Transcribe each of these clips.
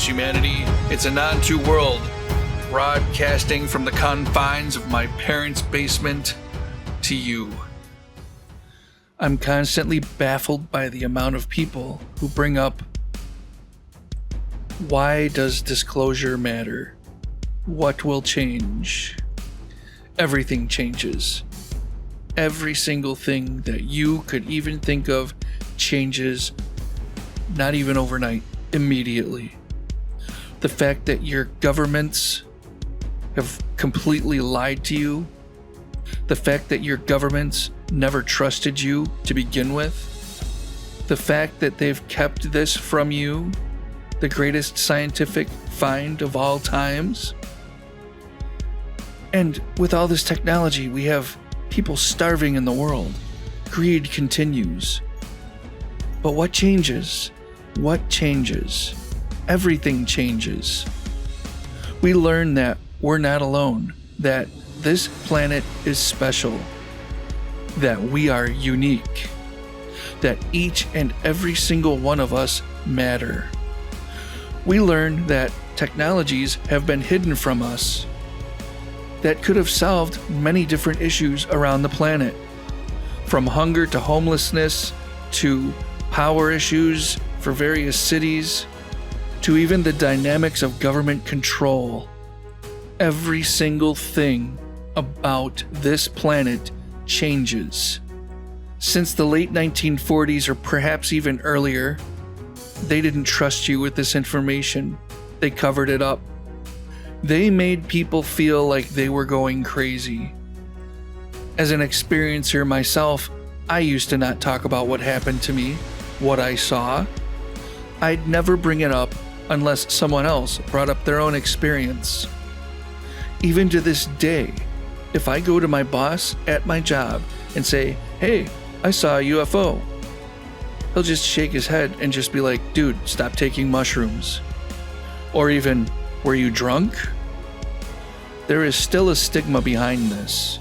humanity. It's a non-2 world, broadcasting from the confines of my parents' basement to you. I'm constantly baffled by the amount of people who bring up, why does disclosure matter? What will change? Everything changes. Every single thing that you could even think of changes, not even overnight, immediately. The fact that your governments have completely lied to you, the fact that your governments never trusted you to begin with, the fact that they've kept this from you, the greatest scientific find of all times. And with all this technology, we have people starving in the world. Greed continues. But what changes? What changes? Everything changes. We learn that we're not alone, that this planet is special, that we are unique, that each and every single one of us matter. We learn that technologies have been hidden from us that could have solved many different issues around the planet, from hunger to homelessness to power issues for various cities, to even the dynamics of government control. Every single thing about this planet changes. Since the late 1940s, or perhaps even earlier, they didn't trust you with this information. They covered it up. They made people feel like they were going crazy. As an experiencer myself, I used to not talk about what happened to me, what I saw. I'd never bring it up unless someone else brought up their own experience. Even to this day, if I go to my boss at my job and say, "Hey, I saw a UFO," he'll just shake his head and just be like, "Dude, stop taking mushrooms." Or even, "Were you drunk?" There is still a stigma behind this.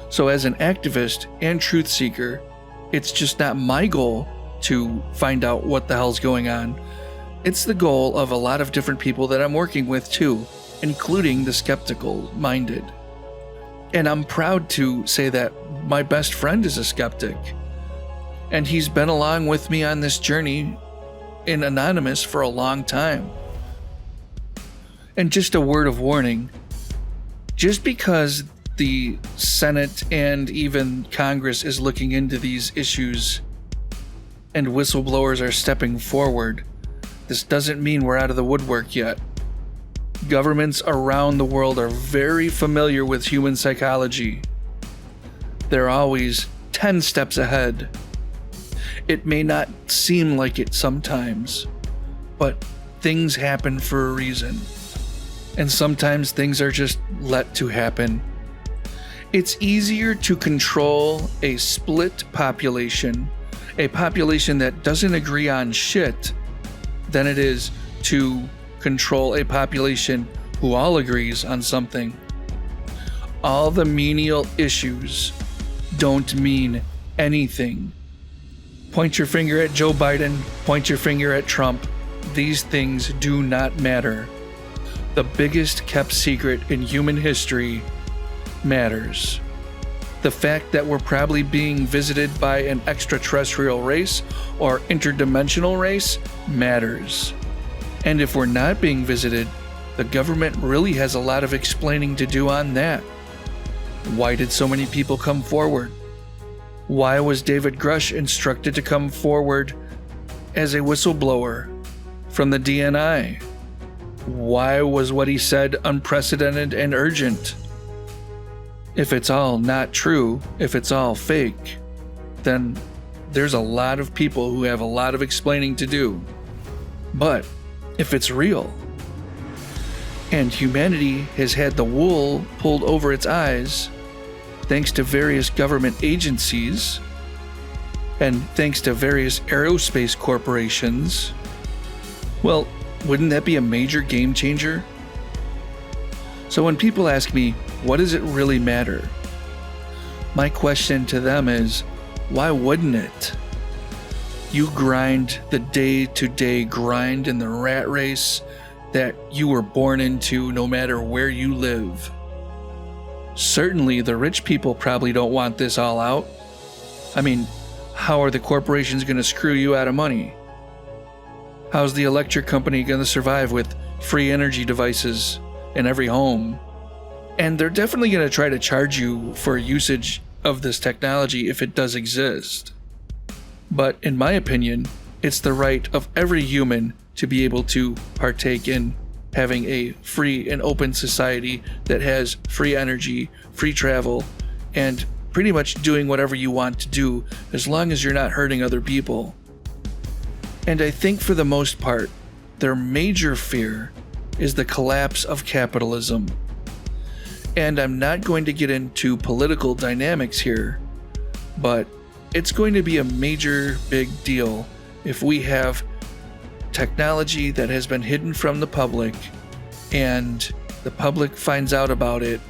So as an activist and truth seeker, it's just not my goal to find out what the hell's going on. It's the goal of a lot of different people that I'm working with too, including the skeptical-minded. And I'm proud to say that my best friend is a skeptic. And he's been along with me on this journey in anonymous for a long time. And just a word of warning, just because the Senate and even Congress is looking into these issues and whistleblowers are stepping forward, this doesn't mean we're out of the woodwork yet. Governments around the world are very familiar with human psychology. They're always 10 steps ahead. It may not seem like it sometimes, but things happen for a reason. And sometimes things are just let to happen. It's easier to control a split population, a population that doesn't agree on shit, than it is to control a population who all agrees on something. All the menial issues don't mean anything. Point your finger at Joe Biden, point your finger at Trump. These things do not matter. The biggest kept secret in human history matters. The fact that we're probably being visited by an extraterrestrial race or interdimensional race matters. And if we're not being visited, the government really has a lot of explaining to do on that. Why did so many people come forward? Why was David Grush instructed to come forward as a whistleblower from the DNI? Why was what he said unprecedented and urgent? If it's all not true, if it's all fake, then there's a lot of people who have a lot of explaining to do. But if it's real, and humanity has had the wool pulled over its eyes, thanks to various government agencies, and thanks to various aerospace corporations, well, wouldn't that be a major game changer? So when people ask me, what does it really matter? My question to them is, why wouldn't it? You grind the day-to-day grind in the rat race that you were born into no matter where you live. Certainly, the rich people probably don't want this all out. I mean, how are the corporations going to screw you out of money? How's the electric company going to survive with free energy devices in every home? And they're definitely going to try to charge you for usage of this technology if it does exist. But in my opinion, it's the right of every human to be able to partake in having a free and open society that has free energy, free travel, and pretty much doing whatever you want to do as long as you're not hurting other people. And I think for the most part, their major fear is the collapse of capitalism. And I'm not going to get into political dynamics here, but it's going to be a major big deal if we have technology that has been hidden from the public and the public finds out about it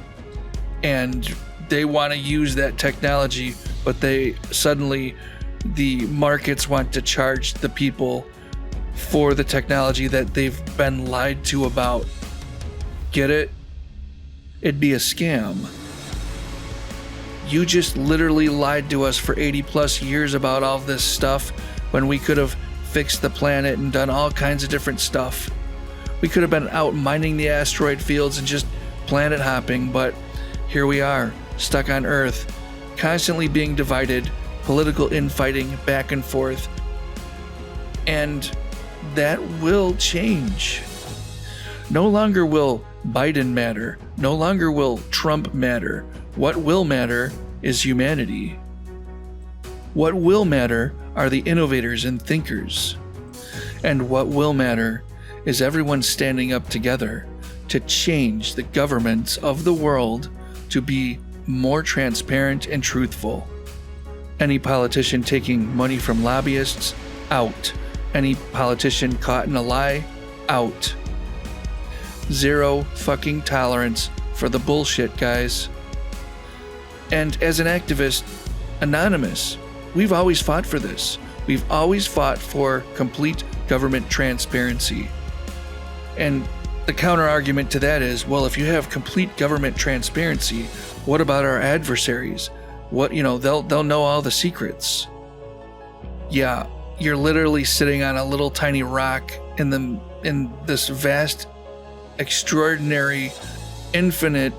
and they want to use that technology, but the markets want to charge the people for the technology that they've been lied to about. Get it? It'd be a scam. You just literally lied to us for 80 plus years about all this stuff when we could have fixed the planet and done all kinds of different stuff. We could have been out mining the asteroid fields and just planet hopping, but here we are, stuck on Earth, constantly being divided, political infighting back and forth. And that will change. No longer will Biden matter. No longer will Trump matter. What will matter is humanity. What will matter are the innovators and thinkers. And what will matter is everyone standing up together to change the governments of the world to be more transparent and truthful. Any politician taking money from lobbyists, out. Any politician caught in a lie, out. Zero fucking tolerance for the bullshit, guys. And as an activist, anonymous, we've always fought for this. We've always fought for complete government transparency. And the counter argument to that is, well, if you have complete government transparency, what about our adversaries? They'll know all the secrets. Yeah, you're literally sitting on a little tiny rock in this vast, extraordinary, infinite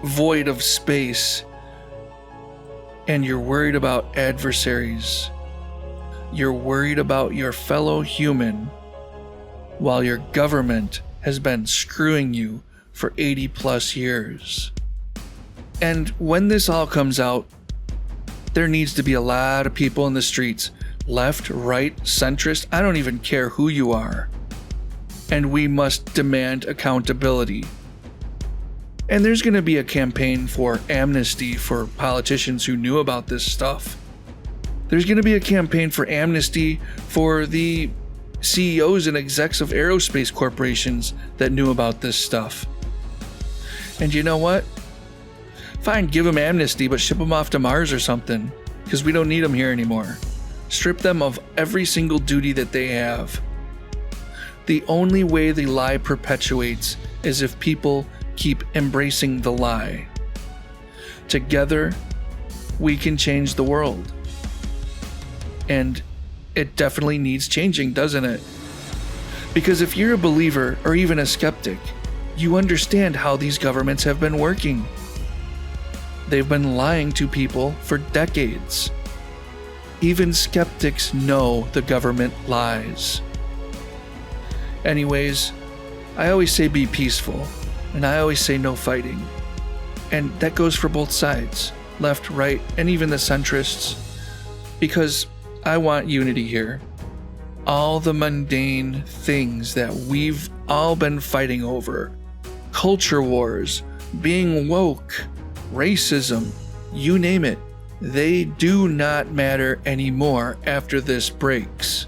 void of space, and you're worried about adversaries. You're worried about your fellow human while your government has been screwing you for 80 plus years. And when this all comes out, there needs to be a lot of people in the streets, left, right, centrist, I don't even care who you are. And we must demand accountability. And there's going to be a campaign for amnesty for politicians who knew about this stuff. There's going to be a campaign for amnesty for the CEOs and execs of aerospace corporations that knew about this stuff. And you know what? Fine, give them amnesty, but ship them off to Mars or something, because we don't need them here anymore. Strip them of every single duty that they have. The only way the lie perpetuates is if people keep embracing the lie. Together, we can change the world. And it definitely needs changing, doesn't it? Because if you're a believer or even a skeptic, you understand how these governments have been working. They've been lying to people for decades. Even skeptics know the government lies. Anyways, I always say be peaceful, and I always say no fighting. And that goes for both sides, left, right, and even the centrists, because I want unity here. All the mundane things that we've all been fighting over, culture wars, being woke, racism, you name it, they do not matter anymore after this breaks.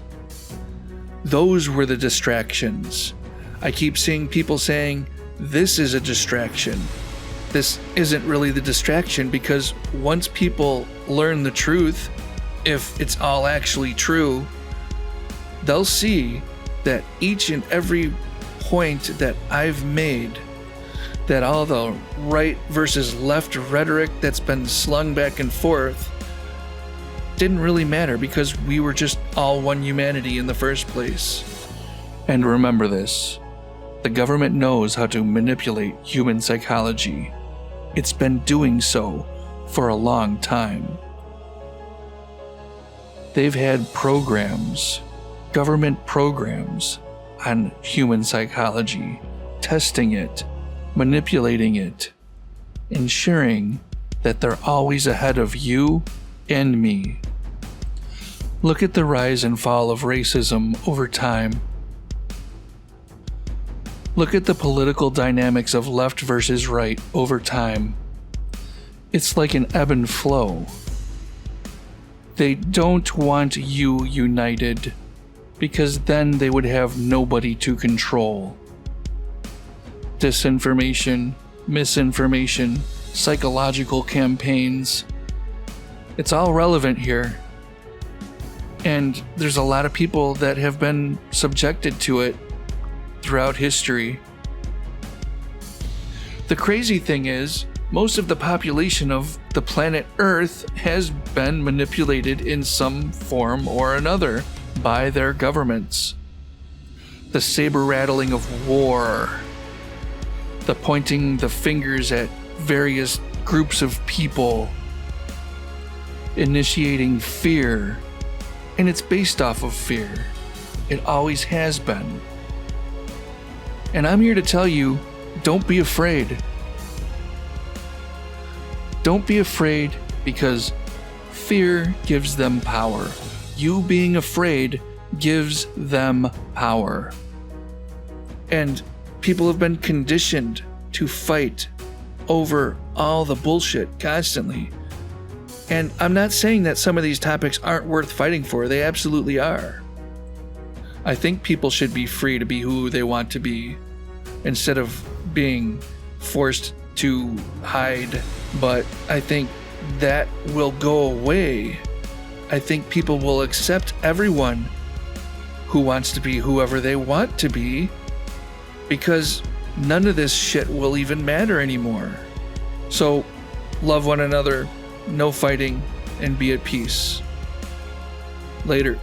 Those were the distractions. I keep seeing people saying, this is a distraction. This isn't really the distraction, because once people learn the truth, if it's all actually true, they'll see that each and every point that I've made, that all the right versus left rhetoric that's been slung back and forth didn't really matter, because we were just all one humanity in the first place. And remember this, the government knows how to manipulate human psychology. It's been doing so for a long time. They've had programs, government programs, on human psychology, testing it, manipulating it, ensuring that they're always ahead of you and me. Look at the rise and fall of racism over time. Look at the political dynamics of left versus right over time. It's like an ebb and flow. They don't want you united, because then they would have nobody to control. Disinformation, misinformation, psychological campaigns. It's all relevant here. And there's a lot of people that have been subjected to it throughout history. The crazy thing is, most of the population of the planet Earth has been manipulated in some form or another by their governments. The saber rattling of war, the pointing the fingers at various groups of people, initiating fear, and it's based off of fear. It always has been. And I'm here to tell you, don't be afraid. Don't be afraid, because fear gives them power. You being afraid gives them power. And people have been conditioned to fight over all the bullshit constantly. And I'm not saying that some of these topics aren't worth fighting for. They absolutely are. I think people should be free to be who they want to be, instead of being forced to hide. But I think that will go away. I think people will accept everyone who wants to be whoever they want to be, because none of this shit will even matter anymore. So love one another, no fighting, and be at peace. Later.